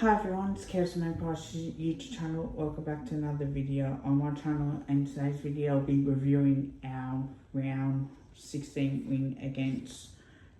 Hi everyone, it's Kirsten Posh YouTube channel. Welcome back to another video on my channel, and today's video I'll be reviewing our round 16 win against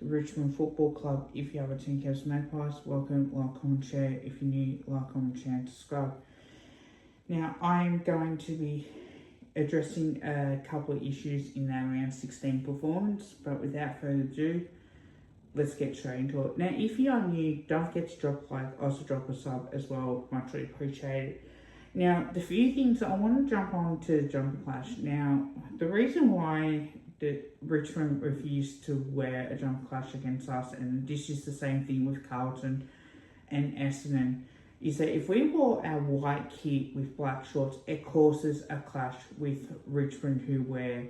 the Richmond Football Club. If you have a team Kirsten Magpies, welcome, like, comment, share. If you're new, like, comment, share and subscribe. Now I'm going to be addressing a couple of issues in our round 16 performance, but without further ado, let's get straight into it. Now, if you are new, don't forget to drop a like, also drop a sub as well, much appreciated. Now, the few things I want to jump on to the jumper clash. Now, the reason why the Richmond refused to wear a jumper clash against us, and this is the same thing with Carlton and Essendon, is that if we wore our white kit with black shorts, it causes a clash with Richmond, who wear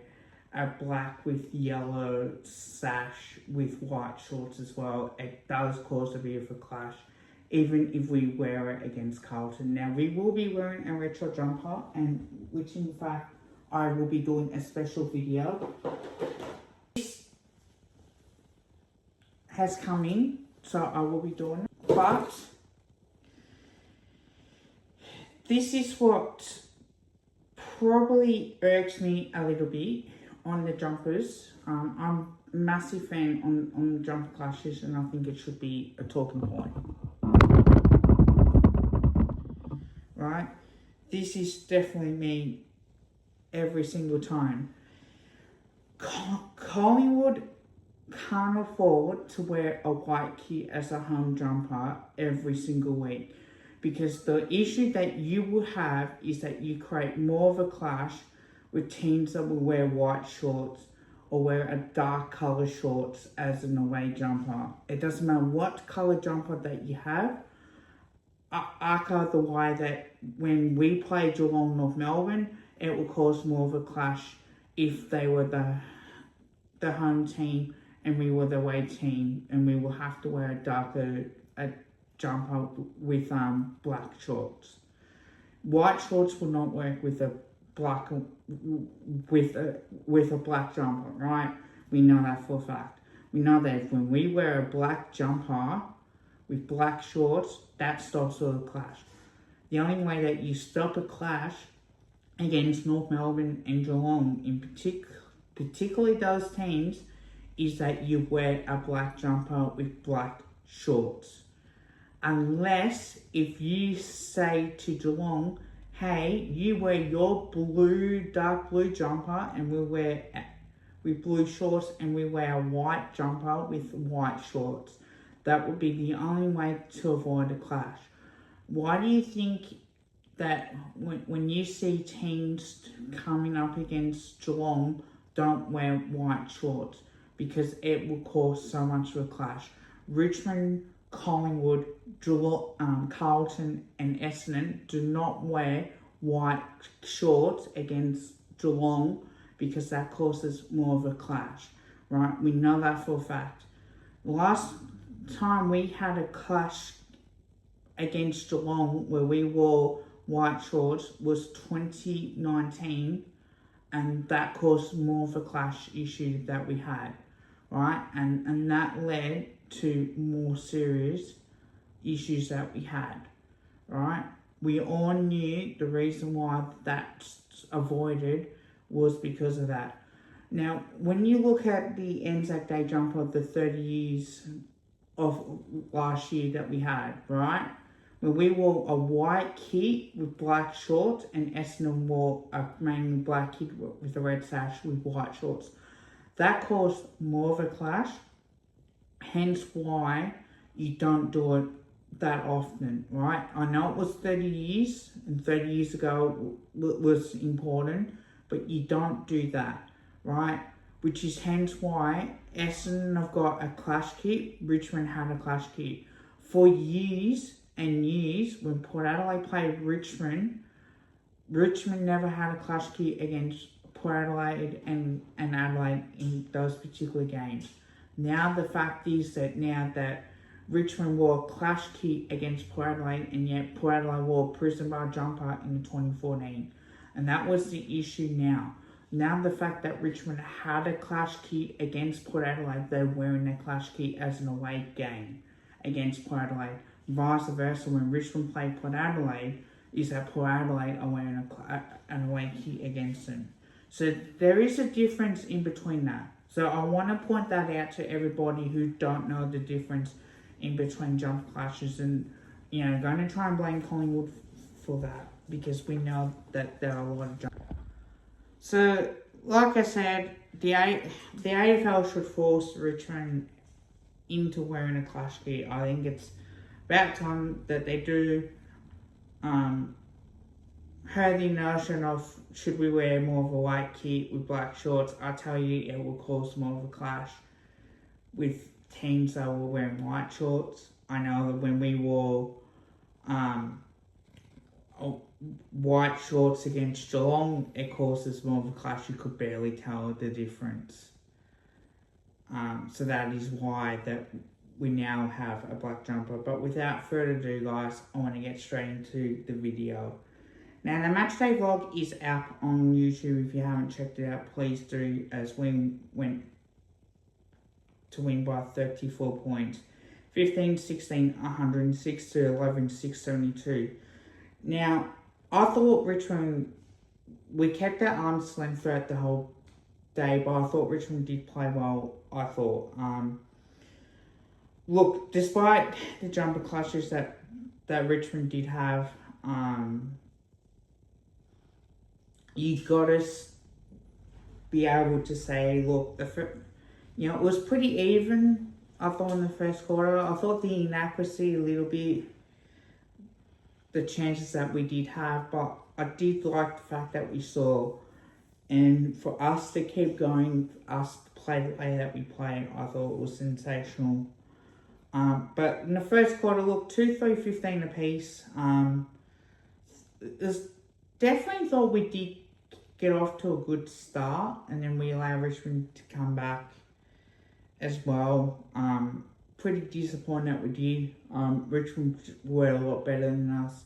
a black with yellow sash with white shorts as well. It does cause a bit of a clash, even if we wear it against Carlton. Now, we will be wearing a retro jumper, and which in fact I will be doing a special video. This has come in, so I will be doing it. But this is what probably irks me a little bit on the jumpers. I'm a massive fan on the jumper clashes, and I think it should be a talking point. Right? This is definitely me every single time. Collingwood can't afford to wear a white kit as a home jumper every single week, because the issue that you will have is that you create more of a clash with teams that will wear white shorts or wear a dark colour shorts as an away jumper. It doesn't matter what colour jumper that you have. Aka the way that when we play Geelong North Melbourne, it will cause more of a clash if they were the home team and we were the away team, and we will have to wear a jumper with black shorts. White shorts will not work with a black with a black jumper, right? We know that for a fact. We know that when we wear a black jumper with black shorts, that stops all the clash. The only way that you stop a clash against North Melbourne and Geelong, in particularly those teams, is that you wear a black jumper with black shorts. Unless if you say to Geelong, hey, you wear your dark blue jumper and we'll wear with blue shorts, and we wear a white jumper with white shorts. That would be the only way to avoid a clash. Why do you think that when you see teams coming up against Geelong don't wear white shorts? Because it will cause so much of a clash. Richmond, Collingwood, Carlton and Essendon do not wear white shorts against Geelong, because that causes more of a clash, right? We know that for a fact. Last time we had a clash against Geelong where we wore white shorts was 2019, and that caused more of a clash issue that we had, right? And that led to more serious issues that we had, right? We all knew the reason why that's avoided was because of that. Now, when you look at the Anzac Day jumper of the 30 years of last year that we had, right? When we wore a white kit with black shorts, and Essendon wore a mainly black kit with a red sash with white shorts. That caused more of a clash, hence why you don't do it that often, right? I know it was 30 years, and 30 years ago was important, but you don't do that, right? Which is hence why Essendon have got a clash kit, Richmond had a clash kit. For years and years, when Port Adelaide played Richmond never had a clash kit against Port Adelaide and Adelaide in those particular games. Now the fact is that now that Richmond wore a clash kit against Port Adelaide, and yet Port Adelaide wore a prison bar jumper in 2014. And that was the issue now. Now the fact that Richmond had a clash kit against Port Adelaide, they're wearing their clash kit as an away game against Port Adelaide. vice versa when Richmond played Port Adelaide, is that Port Adelaide are wearing an away kit against them. So there is a difference in between that. So I want to point that out to everybody who don't know the difference in between jump clashes, and going to try and blame Collingwood for that, because we know that there are a lot of jump. So like I said, the AFL should force Richmond into wearing a clash kit. I think it's about time that they do. Heard the notion of should we wear more of a white kit with black shorts. I tell you, it will cause more of a clash with teams that were wearing white shorts. I know that when we wore white shorts against Geelong, it causes more of a clash. You could barely tell the difference. So that is why that we now have a black jumper. But without further ado, guys, I want to get straight into the video. Now, the matchday vlog is up on YouTube. If you haven't checked it out, please do, as we went to win by 34 points. 15-16, 106 to 11, 672. Now, I thought Richmond, we kept our arms length throughout the whole day, but I thought Richmond did play well, I thought. Look, despite the jumper clashes that Richmond did have, you got to be able to say, look, it was pretty even, I thought, in the first quarter. I thought the inaccuracy a little bit, the chances that we did have, but I did like the fact that we saw, and for us to keep going, us to play the way that we played, I thought it was sensational. But in the first quarter, look, 2-3-15 apiece. Definitely thought we did get off to a good start, and then we allowed Richmond to come back as well. Pretty disappointed that we did. Richmond were a lot better than us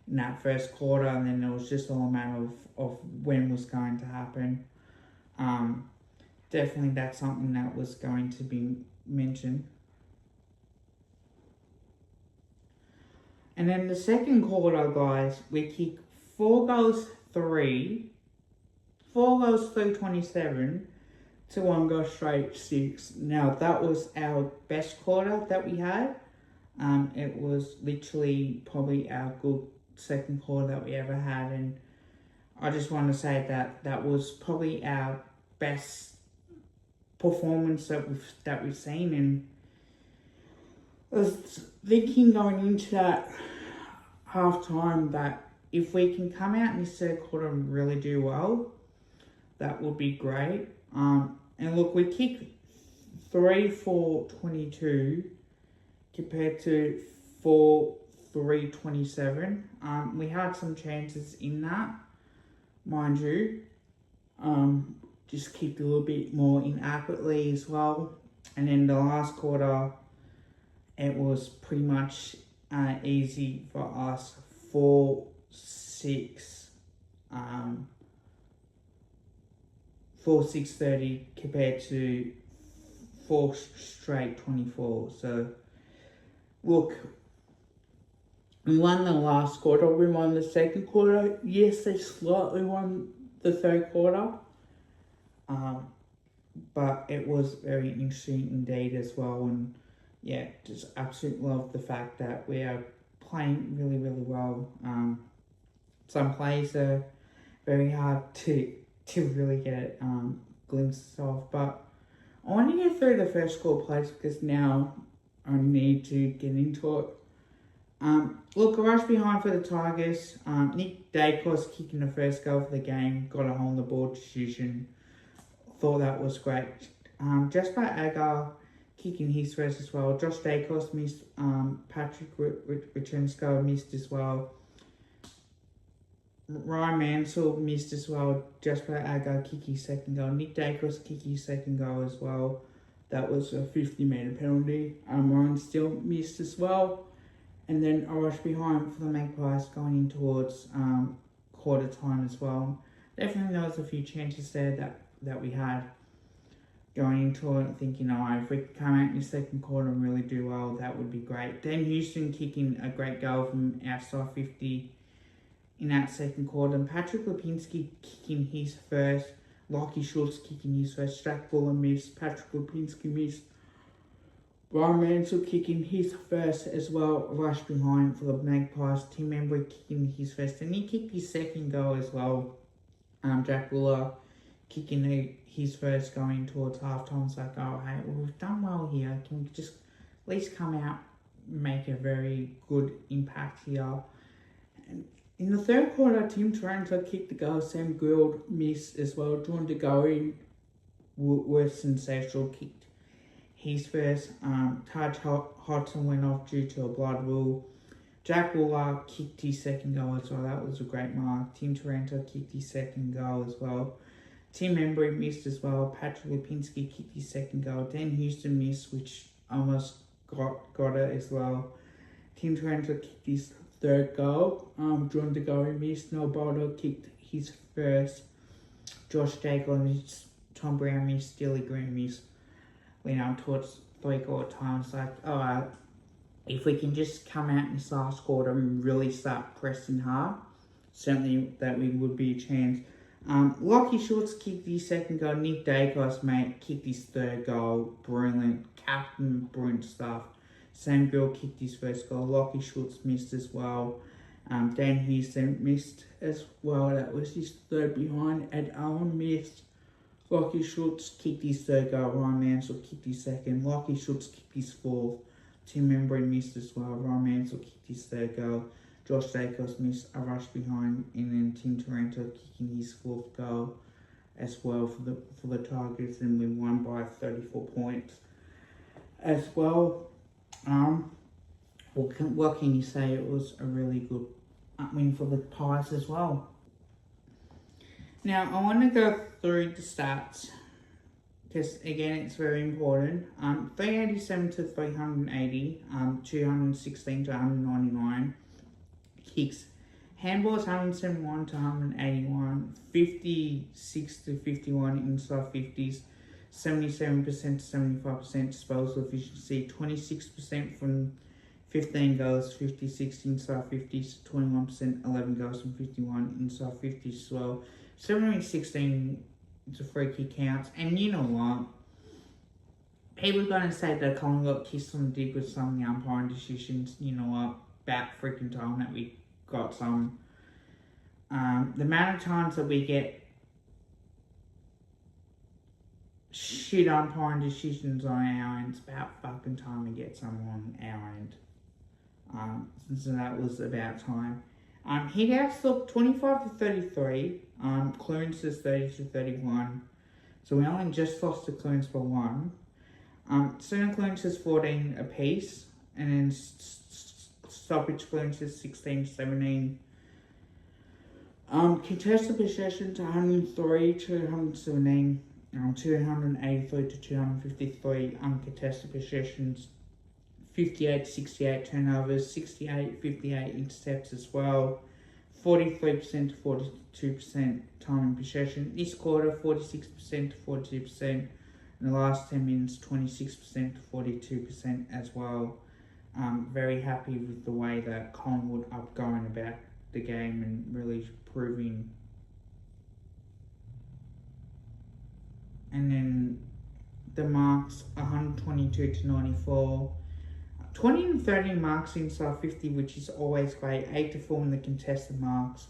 in that first quarter, and then it was just all a matter of when was going to happen. Definitely that's something that was going to be mentioned. And then the second quarter, guys, we kicked 4 goals 27 to 1 goal straight 6. Now, that was our best quarter that we had. It was literally probably our good second quarter that we ever had, and I just want to say that was probably our best performance that we've seen. And I was thinking going into that half time that if we can come out in this third quarter and really do well, that would be great. And look, we kicked 3-4-22 compared to 4-3-27. We had some chances in that, mind you. Just kicked a little bit more inaccurately as well. And then the last quarter, it was pretty much easy for us. 4-6-30 compared to 4 straight 24. So, look, we won the last quarter, we won the second quarter. Yes, they slightly won the third quarter. But it was very interesting indeed as well. And yeah, just absolutely love the fact that we are playing really, really well. Some plays are very hard to really get glimpses of, but I want to get through the first score plays because now I need to get into it. Look, a rush behind for the Tigers. Nick Dacos kicking the first goal for the game, got a hole in the ball decision. Thought that was great. Jasper Agar kicking his first as well. Josh Dacos missed. Patrick Richensko missed as well. Ryan Mansell missed as well. Jasper Agar kick his second goal. Nick Dacos kick his second goal as well. That was a 50-metre penalty. Ryan Still missed as well. And then a rush behind for the Magpies going in towards quarter time as well. Definitely there was a few chances there that we had. going into it thinking, oh, if we could come out in the second quarter and really do well, that would be great. Dan Houston kicking a great goal from outside 50 in that second quarter, and Patrick Lipinski kicking his first, Lockie Schultz kicking his first, Jack Buller missed, Patrick Lipinski missed, Brian Mansell kicking his first as well, rush behind for the Magpies, Tim Embry kicking his first, and he kicked his second goal as well. Jack Buller kicking his first going towards halftime. It's like, oh, hey, well, we've done well here. Can we just at least come out and make a very good impact here? And in the third quarter, Tim Taranto kicked the goal. Sam Gould missed as well. John DeGoey was sensational, kicked his first. Taj Hodson went off due to a blood rule. Jack Wooler kicked his second goal as well. That was a great mark. Tim Taranto kicked his second goal as well. Tim Embry missed as well. Patrick Lipinski kicked his second goal. Dan Houston missed, which almost got it as well. Tim Taranto kicked his third goal. John DeGoey missed. Noel Baldo kicked his first. Josh Daigle missed. Tom Brown missed. Dilly Green missed. Towards three-quarter time, it's like, alright, if we can just come out in this last quarter and really start pressing hard, certainly that we would be a chance. Lockie Schultz kicked his second goal. Nick Dacos, mate, kicked his third goal. Brilliant. Captain, brilliant stuff. Sam Gill kicked his first goal. Lockie Schultz missed as well. Dan Houston missed as well. That was his third behind. Ed Allen missed. Lockie Schultz kicked his third goal. Ryan Mansell kicked his second. Lockie Schultz kicked his fourth. Tim Embry missed as well. Ryan Mansell kicked his third goal. Josh Dacos missed a rush behind, and then Tim Taranto kicking his fourth goal as well for the Tigers, and we won by 34 points as well. What can you say? It was a really good win for the Pies as well. Now, I want to go through the stats, because again, it's very important. 387 to 380, 216 to 199 kicks. Handballs 171 to 181, 56 to 51 inside 50s, 77% to 75% disposal efficiency, 26% from 15 goals, 56 inside 50s, 21%, 11 goals from 51 inside 50s as well. 716 to free kick counts, and you know what? People are going to say that Colin got kissed on the dick with some of the umpiring decisions. You know what? About freaking time that we got some. The amount of times that we get shit umpiring decisions on our end, it's about fucking time we get some on our end. So that was about time. Hit outs look 25 to 33. Clearances 30 to 31. So we only just lost the clearance by one. Center clearances 14 apiece, and then stoppage clearances 16 to 17. Contested possessions 103 to 117. 283 to 253 uncontested possessions. 58 to 68 turnovers, 68 58 intercepts as well, 43% to 42% time in possession. This quarter, 46% to 42%. In the last 10 minutes, 26% to 42% as well. Very happy with the way that Collingwood are going about the game and really proving. And then the marks, 122 to 94. 20 and 30 marks inside 50, which is always great. 8 to 4 in the contested marks.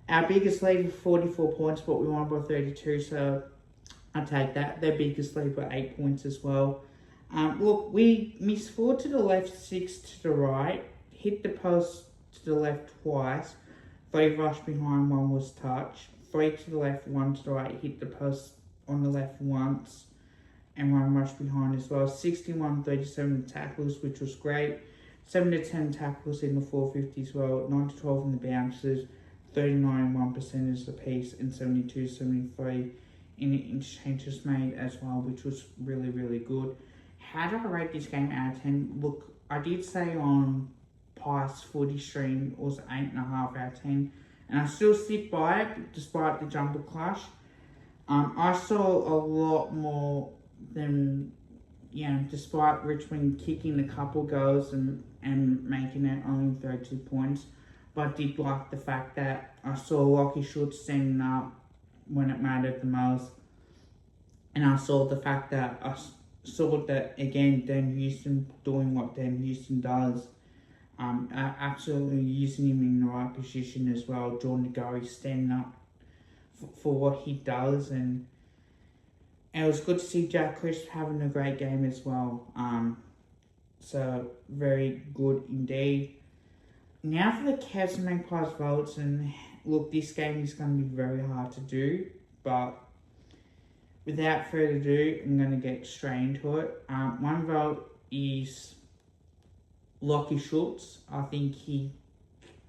Our biggest lead was 44 points, but we won by 32, so I take that. Their biggest lead were 8 points as well. Look, we missed 4 to the left, 6 to the right. Hit the post to the left twice. 3 rushed behind, 1 was touch. 3 to the left, 1 to the right. Hit the post on the left once, and 1 rush behind as well. 61-37 tackles, which was great. 7 to 10 tackles in the 450 as well. 9 to 12 in the bounces. 39 1% apiece, and 72-73 in the interchanges made as well, which was really, really good. How do I rate this game out of 10? Look, I did say on Pies Footy stream it was 8.5 out of 10, and I still stick by it despite the jumper clash. I saw a lot more than, despite Richmond kicking a couple goals and making it only 32 points. But I did like the fact that I saw Lockie Schultz standing up when it mattered the most. And I saw the fact that saw that, again, Dan Houston doing what Dan Houston does. Absolutely using him in the right position as well. Jordan Gurry standing up for what he does, and it was good to see Jack Crisp having a great game as well. So very good indeed. Now for the Cavs and Magpies votes, and look, this game is going to be very hard to do, but without further ado, I'm going to get straight into it. One vote is Lockie Schultz. I think he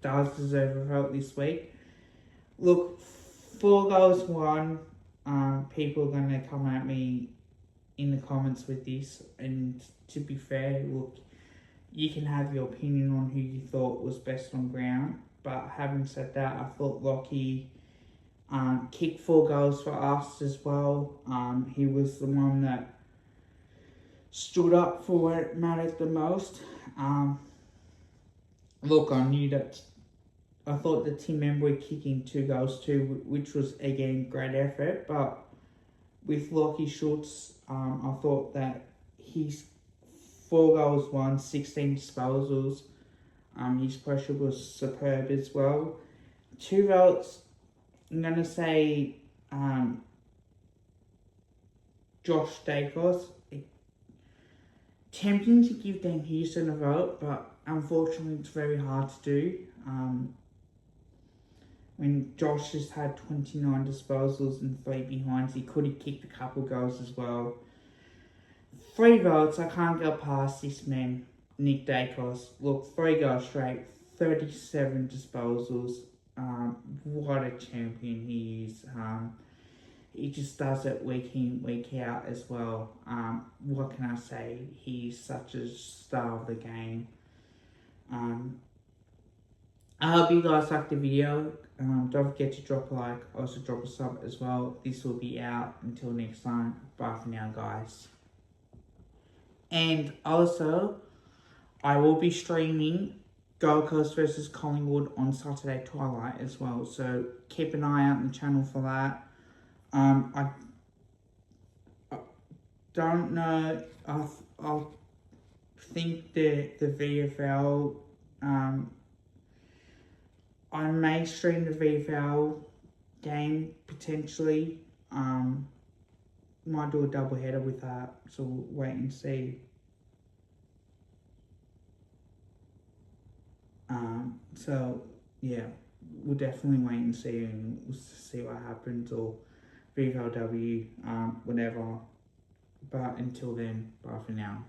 does deserve a vote this week. Look, 4 goals won. People are going to come at me in the comments with this, and to be fair, look, you can have your opinion on who you thought was best on ground, but having said that, I thought Lockie kicked 4 goals for us as well. He was the one that stood up for where it mattered the most. Look, I thought the team member kicking 2 goals too, which was again great effort. But with Lockie Schultz, I thought that he's 4 goals won, 16 disposals. His pressure was superb as well. 2 votes, I'm gonna say Josh Dacos. Tempting to give Dan Houston a vote, but unfortunately it's very hard to do. When Josh just had 29 disposals and 3 behinds, he could have kicked a couple goals as well. 3 votes, I can't go past this man, Nick Dacos. Look, 3 goals straight, 37 disposals. What a champion he is. He just does it week in, week out as well. What can I say? He's such a star of the game. I hope you guys liked the video. Don't forget to drop a like, also drop a sub as well. This will be out until next time. Bye for now, guys. And also, I will be streaming Gold Coast versus Collingwood on Saturday twilight as well. So keep an eye out on the channel for that. I don't know. I think the VFL. I may stream the VFL game potentially. Might do a double header with that. So we'll wait and see. So yeah, we'll definitely wait and see, and we'll see what happens, or VFLW, whatever. But until then, bye for now.